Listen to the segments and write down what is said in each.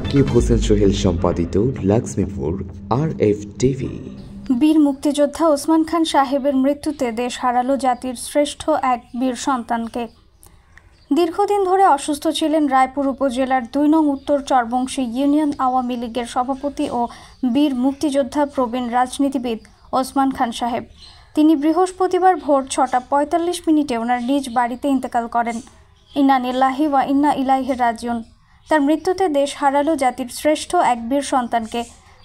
সাকিব হোসেন সোহেল সম্পাদিত Lakshmipur RF TV. বীর মুক্তিযোদ্ধা ওসমান খান সাহেবের মৃত্যুতে দেশ হারালো জাতির শ্রেষ্ঠ এক বীর সন্তানকে। দীর্ঘদিন ধরে অসুস্থ ছিলেন রায়পুর উপজেলার ২ নং উত্তর চরবংশী ইউনিয়ন আওয়ামী লীগের সভাপতি ও বীর মুক্তিযোদ্ধা প্রবীণ রাজনীতিবিদ ওসমান খান সাহেব। তিনি বৃহস্পতিবার ভোর ৬টা ৪৫ ওনার নিজ বাড়িতে ইন্তেকাল করেন। ইন্না লিল্লাহি ওয়া ইন্না ইলাইহি রাজিউন। তার মৃত্যুতে দেশ হারালো জাতির শ্রেষ্ঠ এক বীর সন্তানকে।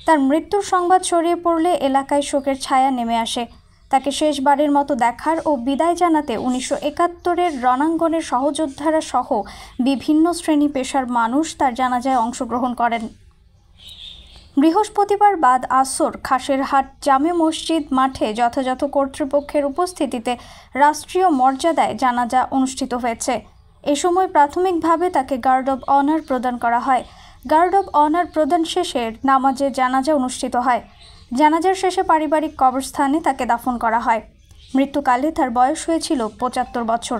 তার মৃত্যুর সংবাদ ছড়িয়ে পড়লে এলাকায় শোকের ছায়া নেমে আসে। তাকে শেষবারের মতো দেখার ও বিদায় জানাতে ১৯৭১-এর রণাঙ্গনের সহযোদ্ধারা সহ বিভিন্ন শ্রেণী পেশার মানুষ তার জানাজায় অংশগ্রহণ করেন। বৃহস্পতিবার বাদ আসর খাসেরহাট জামে মসজিদ মাঠে যথাযথ কর্তৃপক্ষের উপস্থিতিতে রাষ্ট্রীয় মর্যাদায় জানাজা অনুষ্ঠিত হয়েছে। এ সময় প্রাথমিকভাবে তাকে গার্ড অব অনার প্রদান করা হয়। গার্ড অব অনার প্রদান শেষে নামাজে জানাজা অনুষ্ঠিত হয়। জানাজার শেষে পারিবারিক কবরস্থানে তাকে দাফন করা হয়। মৃত্যুকালে তার বয়স হয়েছিল ৭৫ বছর।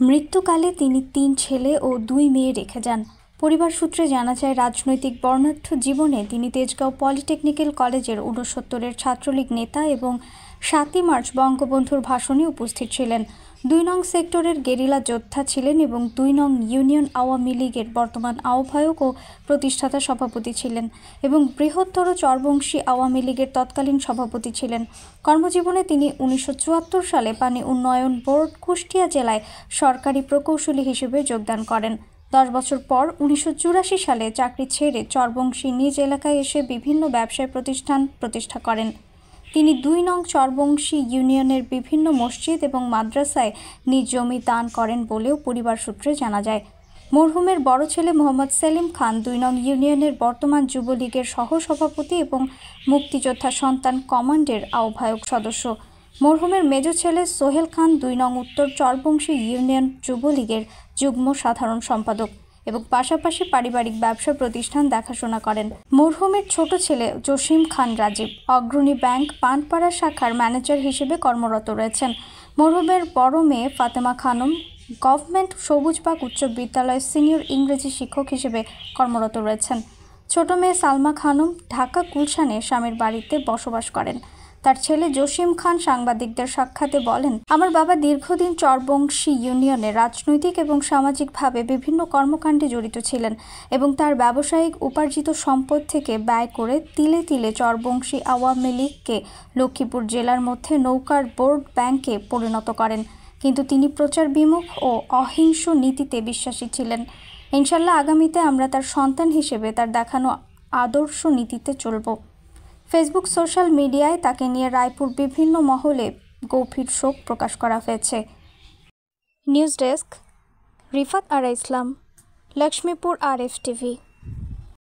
মৃত্যুকালে তিনি ৩ ছেলে ও ২ মেয়ে রেখে যান। পরিবার সূত্রে জানা যায়, রাজনৈতিক বর্ণাঢ্য জীবনে তিনি তেজগাঁও পলিটেকনিক্যাল কলেজের ৬৯-এর ছাত্রলীগ নেতা এবং ৭ই মার্চ বঙ্গবন্ধুর ভাষণে উপস্থিত ছিলেন। ২ নং সেক্টরের গেরিলা যোদ্ধা ছিলেন এবং ২ নং ইউনিয়ন আওয়ামী লীগের বর্তমান আহ্বায়ক ও প্রতিষ্ঠাতা সভাপতি ছিলেন এবং বৃহত্তর চরবংশী আওয়ামী লীগের তৎকালীন সভাপতি ছিলেন। কর্মজীবনে তিনি ১৯৭৪ সালে পানি উন্নয়ন বোর্ড কুষ্টিয়া জেলায় সরকারি প্রকৌশলী হিসেবে যোগদান করেন। ১০ বছর পর ১৯৮৪ সালে চাকরি ছেড়ে চরবংশী নিজ এলাকায় এসে বিভিন্ন ব্যবসায় প্রতিষ্ঠান প্রতিষ্ঠা করেন। তিনি ২ নং চরবংশী ইউনিয়নের বিভিন্ন মসজিদ এবং মাদ্রাসায় নিজ জমি দান করেন বলেও পরিবার সূত্রে জানা যায়। মরহুমের বড় ছেলে মোহাম্মদ সেলিম খান ২ নং ইউনিয়নের বর্তমান যুবলীগের সহসভাপতি এবং মুক্তিযোদ্ধা সন্তান কমান্ডের আহ্বায়ক সদস্য। মরহুমের মেজ ছেলে সোহেল খান ২ নং উত্তর চরবংশী ইউনিয়ন যুবলীগের যুগ্ম সাধারণ সম্পাদক এবং পাশাপাশি পারিবারিক ব্যবসা প্রতিষ্ঠান দেখাশোনা করেন। মরহুমের ছোট ছেলে জসিম খান রাজীব অগ্রণী ব্যাংক পানপাড়া শাখার ম্যানেজার হিসেবে কর্মরত রয়েছেন। মরহুমের বড় মেয়ে ফাতেমা খানম গভর্নমেন্ট সবুজবাগ উচ্চ বিদ্যালয়ের সিনিয়র ইংরেজি শিক্ষক হিসেবে কর্মরত রয়েছেন। ছোট মেয়ে সালমা খানম ঢাকা গুলশানে স্বামীর বাড়িতে বসবাস করেন। তার ছেলে জসিম খান সাংবাদিকদের সাক্ষাতে বলেন, আমার বাবা দীর্ঘদিন চরবংশী ইউনিয়নে রাজনৈতিক এবং সামাজিকভাবে বিভিন্ন কর্মকাণ্ডে জড়িত ছিলেন এবং তার ব্যবসায়িক উপার্জিত সম্পদ থেকে ব্যয় করে তিলে তিলে চরবংশী আওয়ামী লীগকে লক্ষ্মীপুর জেলার মধ্যে নৌকার বোর্ড ব্যাংকে পরিণত করেন। কিন্তু তিনি প্রচার বিমুখ ও অহিংস নীতিতে বিশ্বাসী ছিলেন। ইনশাল্লাহ আগামীতে আমরা তার সন্তান হিসেবে তার দেখানো আদর্শ নীতিতে চলব। ফেসবুক সোশ্যাল মিডিয়ায় তাকে নিয়ে রায়পুর বিভিন্ন মহলে গভীর শোক প্রকাশ করা হয়েছে। নিউজ ডেস্ক, রিফাত আরা ইসলাম, লক্ষ্মীপুর RF টিভি।